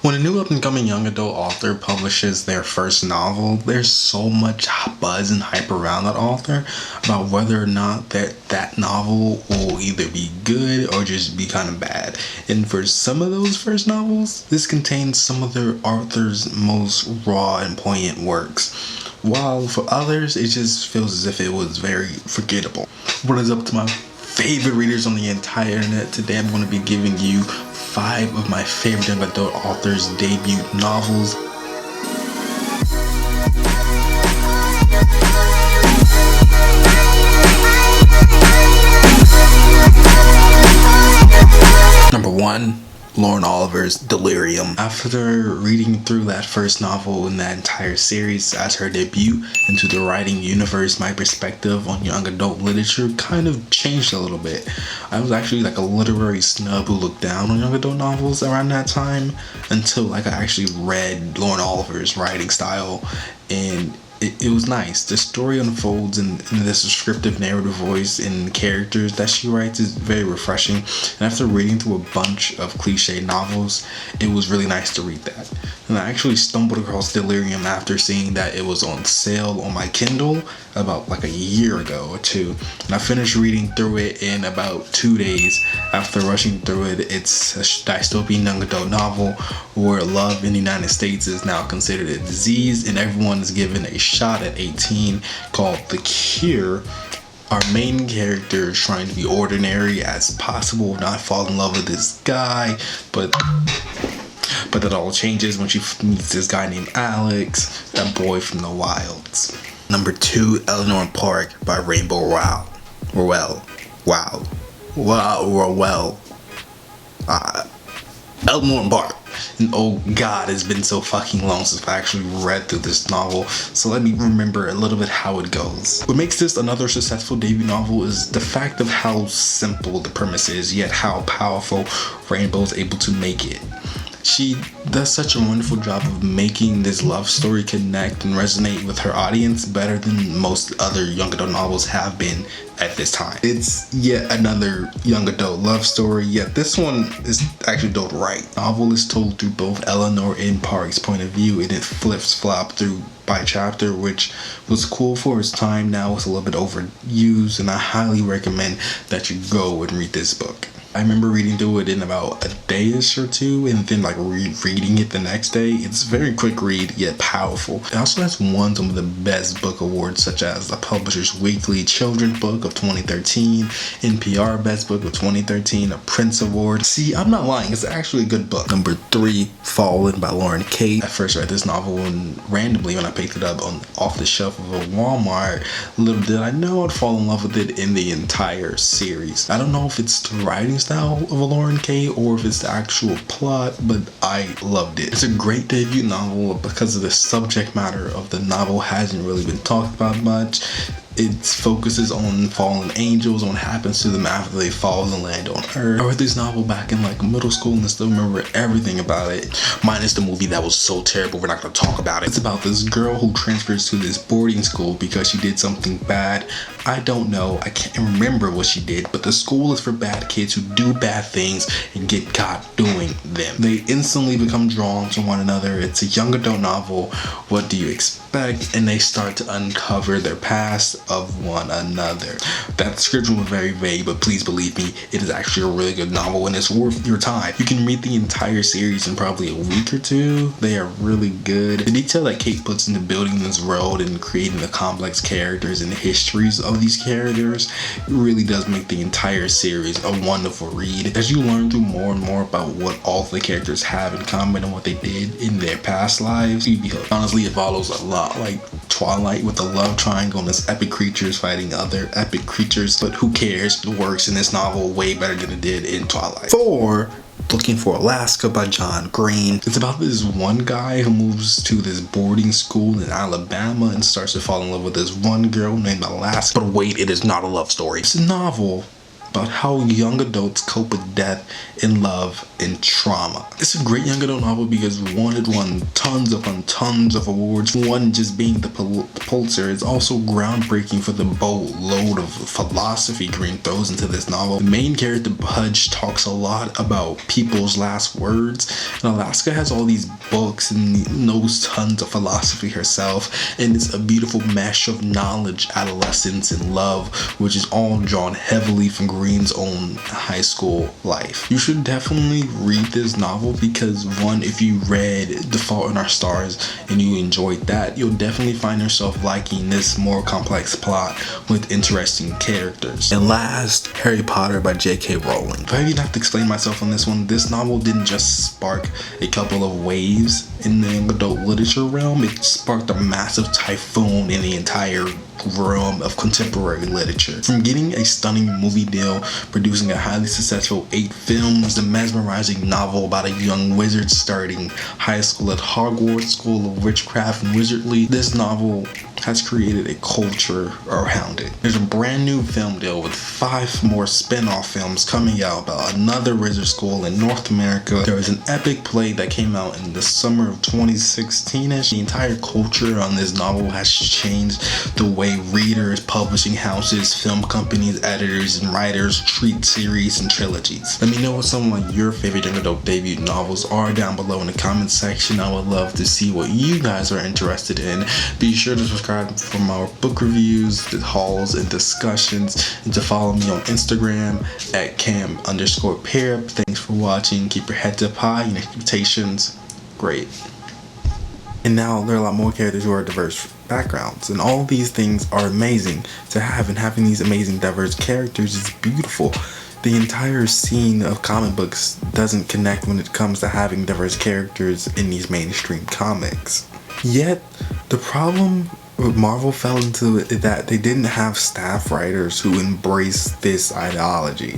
When a new up-and-coming young adult author publishes their first novel, there's so much buzz and hype around that author about whether or not that novel will either be good or just be kind of bad. And for some of those first novels, this contains some of their author's most raw and poignant works, while for others, it just feels as if it was very forgettable. What is up to my favorite readers on the entire internet? Today I'm going to be giving you 5 of my favorite young adult authors' debut novels. Number 1. Lauren Oliver's Delirium. After reading through that first novel in that entire series as her debut into the writing universe, my perspective on young adult literature kind of changed a little bit. I was actually like a literary snub who looked down on young adult novels around that time until I actually read Lauren Oliver's writing style, and it was nice. The story unfolds in this descriptive narrative voice, and characters that she writes is very refreshing. And after reading through a bunch of cliche novels, it was really nice to read that. And I actually stumbled across Delirium after seeing that it was on sale on my Kindle about like a year ago or two. And I finished reading through it in about 2 days. After rushing through it, it's a dystopian young adult novel where love in the United States is now considered a disease and everyone is given a shot at 18 called The Cure. Our main character is trying to be ordinary as possible, not fall in love with this guy, but that all changes when she meets this guy named Alex, that boy from the wilds. Number 2, Eleanor Park by Rainbow Rowell. Eleanor Park. And oh god, it's been so fucking long since I actually read through this novel, so let me remember a little bit how it goes. What makes this another successful debut novel is the fact of how simple the premise is, yet how powerful Rainbow is able to make it. She does such a wonderful job of making this love story connect and resonate with her audience better than most other young adult novels have been at this time. It's yet another young adult love story, yet this one is actually told right. The novel is told through both Eleanor and Park's point of view, and it flips-flop through by chapter, which was cool for its time. Now it's a little bit overused, and I highly recommend that you go and read this book. I remember reading through it in about a day-ish or two, and then like reading it the next day. It's a very quick read, yet powerful. It also has won some of the best book awards, such as the Publishers Weekly Children's Book of 2013, NPR Best Book of 2013, a Prince Award. See, I'm not lying, it's actually a good book. Number 3, Fallen by Lauren Kate. I first read this novel randomly when I picked it up off the shelf of a Walmart. Little did I know I'd fall in love with it in the entire series. I don't know if it's the writing style of a Lauren K or if it's the actual plot, but I loved it. It's a great debut novel because of the subject matter of the novel hasn't really been talked about much. It focuses on fallen angels, on what happens to them after they fall and land on Earth. I read this novel back in like middle school and I still remember everything about it, minus the movie that was so terrible we're not going to talk about it. It's about this girl who transfers to this boarding school because she did something bad. I don't know, I can't remember what she did, but the school is for bad kids who do bad things and get caught doing them. They instantly become drawn to one another. It's a young adult novel. What do you expect? And they start to uncover their past of one another. That description was very vague, but please believe me, it is actually a really good novel and it's worth your time. You can read the entire series in probably a week or two. They are really good. The detail that Kate puts into building this world and creating the complex characters and the histories of these characters really does make the entire series a wonderful read. As you learn through more and more about what all the characters have in common and what they did in their past lives, you'd be hooked. Honestly, it follows a lot like Twilight with the love triangle and this epic creatures fighting other epic creatures, but who cares? It works in this novel way better than it did in Twilight. 4. Looking for Alaska by John Green. It's about this one guy who moves to this boarding school in Alabama and starts to fall in love with this one girl named Alaska. But wait, it is not a love story. It's a novel about how young adults cope with death and love and trauma. It's a great young adult novel because one, it won tons upon tons of awards. One just being the Pulitzer is also groundbreaking for the boatload of philosophy Green throws into this novel. The main character Pudge talks a lot about people's last words, and Alaska has all these books and knows tons of philosophy herself, and it's a beautiful mesh of knowledge, adolescence, and love, which is all drawn heavily from Green's own high school life. You should definitely read this novel because one, if you read The Fault in Our Stars and you enjoyed that, you'll definitely find yourself liking this more complex plot with interesting characters. And last, Harry Potter by J.K. Rowling. If I even have to explain myself on this one, this novel didn't just spark a couple of waves in the young adult literature realm, it sparked a massive typhoon in the entire realm of contemporary literature. From getting a stunning movie deal, producing a highly successful 8 films, the mesmerizing novel about a young wizard starting high school at Hogwarts School of Witchcraft and Wizardry, this novel has created a culture around it. There's a brand new film deal with 5 more spin-off films coming out about another wizard school in North America. There was an epic play that came out in the summer of 2016ish. The entire culture on this novel has changed the way readers, publishing houses, film companies, editors, and writers treat series and trilogies. Let me know what some of your favorite young adult debut novels are down below in the comment section. I would love to see what you guys are interested in. Be sure to subscribe from our book reviews, the hauls, and discussions, and to follow me on Instagram at cam_Pirrip. Thanks for watching. Keep your heads up high and expectations great. And now there are a lot more characters who are diverse backgrounds, and all these things are amazing to have, and having these amazing diverse characters is beautiful. The entire scene of comic books doesn't connect when it comes to having diverse characters in these mainstream comics. Yet the problem Marvel fell into that they didn't have staff writers who embraced this ideology.